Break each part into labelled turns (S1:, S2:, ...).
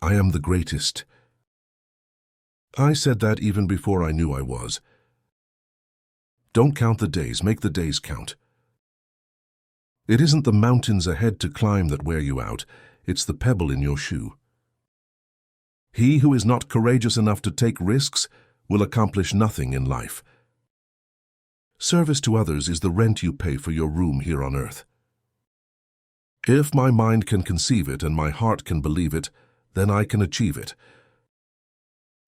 S1: I am the greatest. I said that even before I knew I was. Don't count the days, make the days count. It isn't the mountains ahead to climb that wear you out, it's the pebble in your shoe. He who is not courageous enough to take risks will accomplish nothing in life. Service to others is the rent you pay for your room here on earth. If my mind can conceive it and my heart can believe it, then I can achieve it.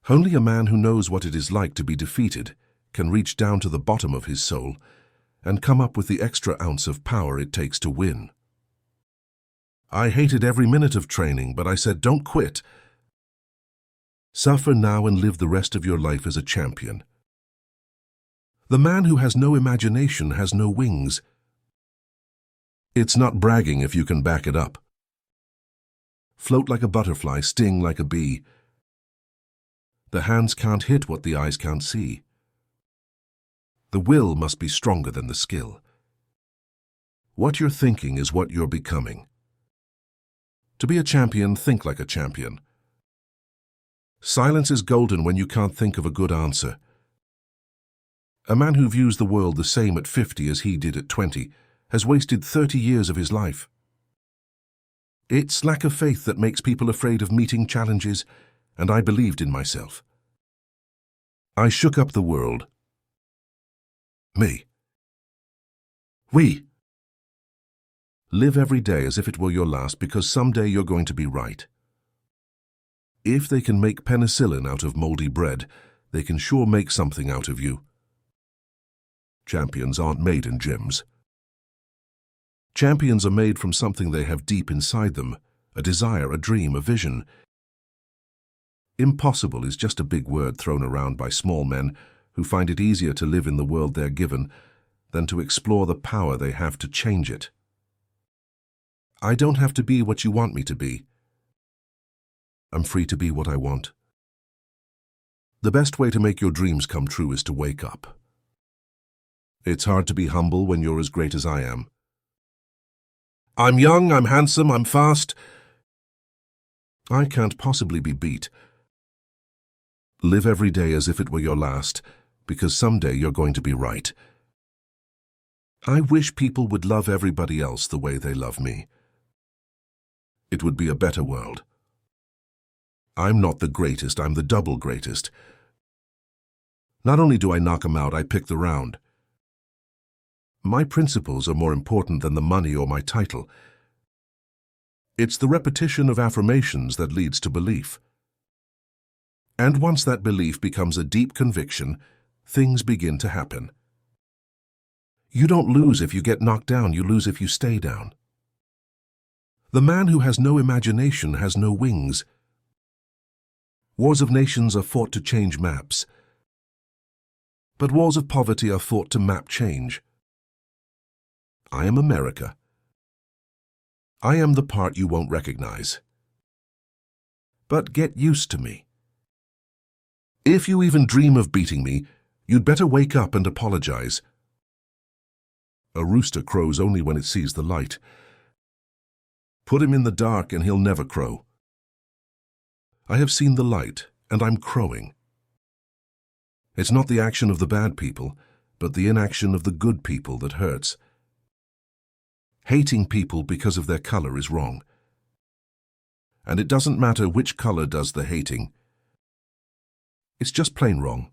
S1: Only a man who knows what it is like to be defeated can reach down to the bottom of his soul and come up with the extra ounce of power it takes to win. I hated every minute of training, but I said, don't quit. Suffer now and live the rest of your life as a champion. The man who has no imagination has no wings. It's not bragging if you can back it up. Float like a butterfly, sting like a bee. The hands can't hit what the eyes can't see. The will must be stronger than the skill. What you're thinking is what you're becoming. To be a champion, think like a champion. Silence is golden when you can't think of a good answer. A man who views the world the same at 50 as he did at 20 has wasted 30 years of his life. It's lack of faith that makes people afraid of meeting challenges, and I believed in myself. I shook up the world. Me. We. Live every day as if it were your last, because someday you're going to be right. If they can make penicillin out of moldy bread, they can sure make something out of you. Champions aren't made in gyms. Champions are made from something they have deep inside them, a desire, a dream, a vision. Impossible is just a big word thrown around by small men who find it easier to live in the world they're given than to explore the power they have to change it. I don't have to be what you want me to be. I'm free to be what I want. The best way to make your dreams come true is to wake up. It's hard to be humble when you're as great as I am. I'm young, I'm handsome, I'm fast. I can't possibly be beat. Live every day as if it were your last, because someday you're going to be right. I wish people would love everybody else the way they love me. It would be a better world. I'm not the greatest, I'm the double greatest. Not only do I knock 'em out, I pick the round. My principles are more important than the money or my title. It's the repetition of affirmations that leads to belief. And once that belief becomes a deep conviction, things begin to happen. You don't lose if you get knocked down, you lose if you stay down. The man who has no imagination has no wings. Wars of nations are fought to change maps, but wars of poverty are fought to map change. I am America. I am the part you won't recognize. But get used to me. If you even dream of beating me, you'd better wake up and apologize. A rooster crows only when it sees the light. Put him in the dark and he'll never crow. I have seen the light, and I'm crowing. It's not the action of the bad people, but the inaction of the good people that hurts. Hating people because of their color is wrong. And it doesn't matter which color does the hating. It's just plain wrong.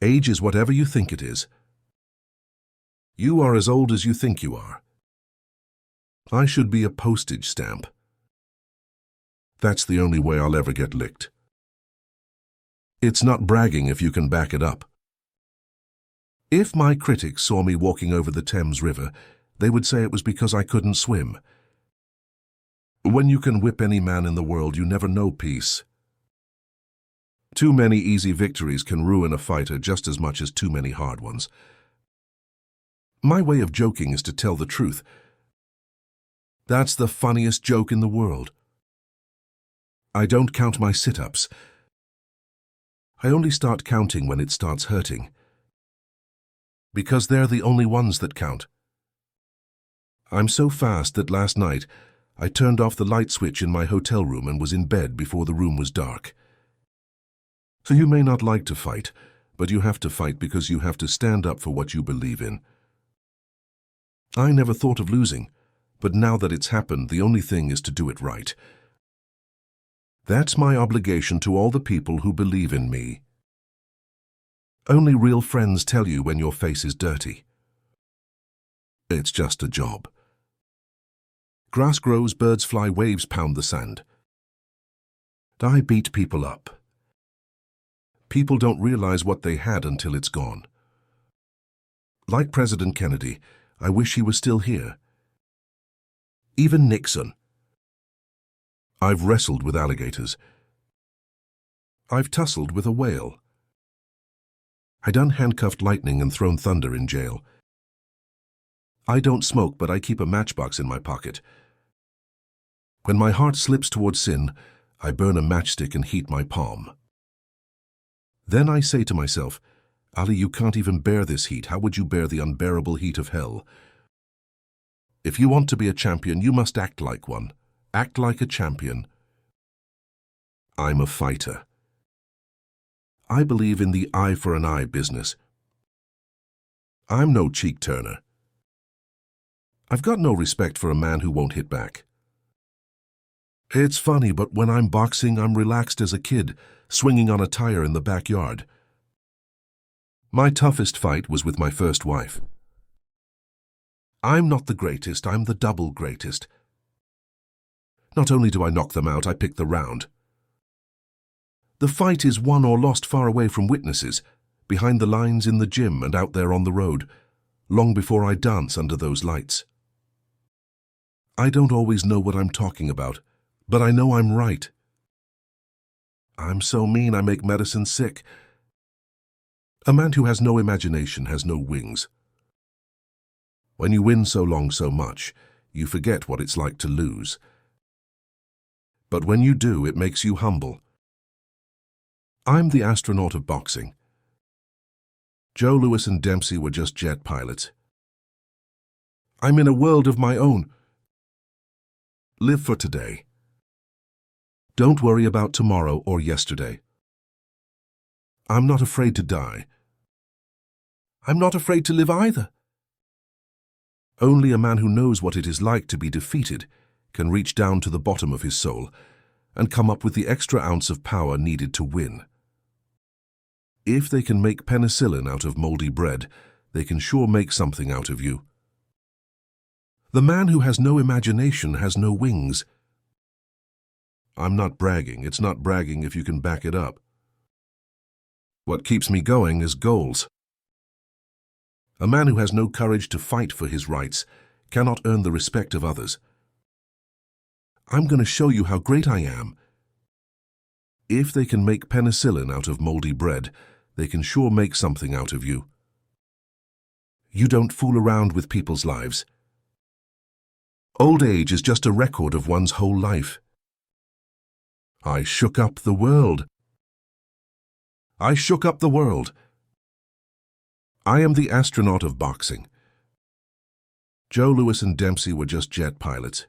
S1: Age is whatever you think it is. You are as old as you think you are. I should be a postage stamp. That's the only way I'll ever get licked. It's not bragging if you can back it up. If my critics saw me walking over the Thames River, they would say it was because I couldn't swim. When you can whip any man in the world, you never know peace. Too many easy victories can ruin a fighter just as much as too many hard ones. My way of joking is to tell the truth. That's the funniest joke in the world. I don't count my sit-ups. I only start counting when it starts hurting. Because they're the only ones that count. I'm so fast that last night I turned off the light switch in my hotel room and was in bed before the room was dark. So you may not like to fight, but you have to fight because you have to stand up for what you believe in. I never thought of losing, but now that it's happened, the only thing is to do it right. That's my obligation to all the people who believe in me. Only real friends tell you when your face is dirty. It's just a job. Grass grows, birds fly, waves pound the sand. I beat people up. People don't realize what they had until it's gone. Like President Kennedy, I wish he was still here. Even Nixon. I've wrestled with alligators. I've tussled with a whale. I done handcuffed lightning and thrown thunder in jail. I don't smoke, but I keep a matchbox in my pocket. When my heart slips towards sin, I burn a matchstick and heat my palm. Then I say to myself, Ali, you can't even bear this heat. How would you bear the unbearable heat of hell? If you want to be a champion, you must act like one. Act like a champion. I'm a fighter. I believe in the eye for an eye business. I'm no cheek turner. I've got no respect for a man who won't hit back. It's funny, but when I'm boxing, I'm relaxed as a kid, swinging on a tire in the backyard. My toughest fight was with my first wife. I'm not the greatest, I'm the double greatest. Not only do I knock them out, I pick the round. The fight is won or lost far away from witnesses, behind the lines in the gym and out there on the road, long before I dance under those lights. I don't always know what I'm talking about, but I know I'm right. I'm so mean I make medicine sick. A man who has no imagination has no wings. When you win so long so much, you forget what it's like to lose. But when you do, it makes you humble. I'm the astronaut of boxing. Joe Louis and Dempsey were just jet pilots. I'm in a world of my own. Live for today. Don't worry about tomorrow or yesterday. I'm not afraid to die. I'm not afraid to live either. Only a man who knows what it is like to be defeated can reach down to the bottom of his soul and come up with the extra ounce of power needed to win. If they can make penicillin out of moldy bread, they can sure make something out of you. The man who has no imagination has no wings. I'm not bragging. It's not bragging if you can back it up. What keeps me going is goals. A man who has no courage to fight for his rights cannot earn the respect of others. I'm going to show you how great I am. If they can make penicillin out of moldy bread, they can sure make something out of you. You don't fool around with people's lives. Old age is just a record of one's whole life. I shook up the world. I shook up the world. I am the astronaut of boxing. Joe Louis and Dempsey were just jet pilots.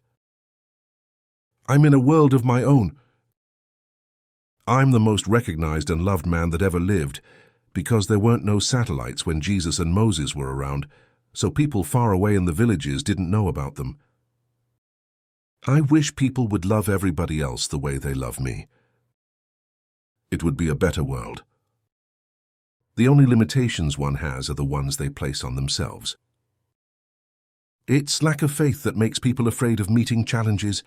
S1: I'm in a world of my own. I'm the most recognized and loved man that ever lived, because there weren't no satellites when Jesus and Moses were around, so people far away in the villages didn't know about them. I wish people would love everybody else the way they love me. It would be a better world. The only limitations one has are the ones they place on themselves. It's lack of faith that makes people afraid of meeting challenges,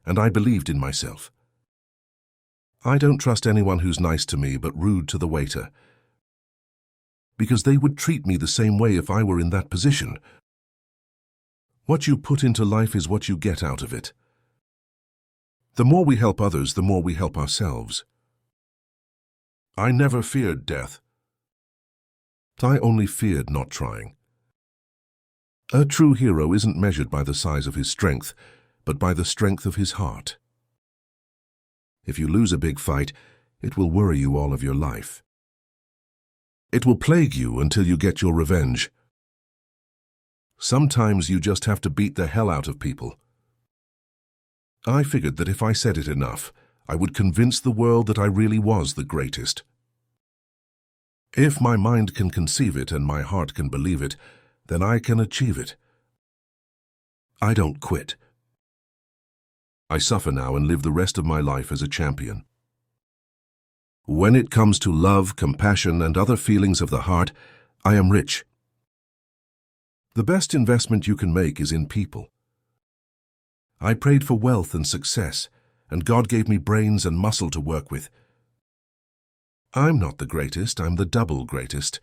S1: and I believed in myself. I don't trust anyone who's nice to me but rude to the waiter, because they would treat me the same way if I were in that position. What you put into life is what you get out of it. The more we help others, the more we help ourselves. I never feared death. I only feared not trying. A true hero isn't measured by the size of his strength, but by the strength of his heart. If you lose a big fight, it will worry you all of your life. It will plague you until you get your revenge. Sometimes you just have to beat the hell out of people. I figured that if I said it enough, I would convince the world that I really was the greatest. If my mind can conceive it and my heart can believe it, then I can achieve it. I don't quit. I suffer now and live the rest of my life as a champion. When it comes to love, compassion, and other feelings of the heart, I am rich. The best investment you can make is in people. I prayed for wealth and success, and God gave me brains and muscle to work with. I'm not the greatest, I'm the double greatest.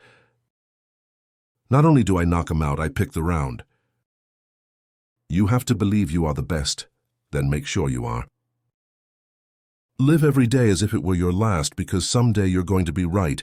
S1: Not only do I knock 'em out, I pick the round. You have to believe you are the best, then make sure you are. Live every day as if it were your last, because someday you're going to be right,